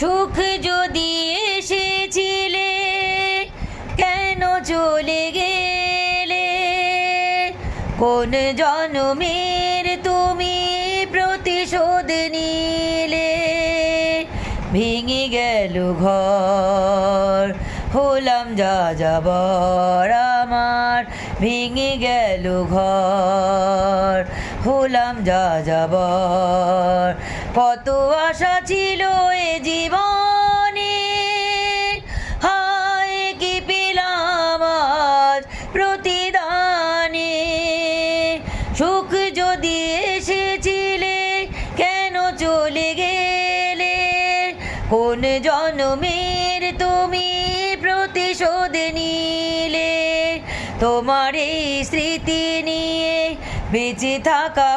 সুখ যদি এসেছিলে কেন চলে গেলে? কোন জন্মের তুমি প্রতিশোধ নিলে? ভেঙে গেল ঘর, হলাম যাযাবর আমার। ভেঙে গেল ঘর, হলাম যাযাবর। কত আশা ছিল এ জীবনে, হায় কি পেলাম আজ প্রতিদানে। সুখ যদি এসেছিলে কেন চলে গেলে? কোন জন্মের তুমি প্রতিশোধ নিলে? তোমার এই স্মৃতি নিয়ে বেঁচে থাকা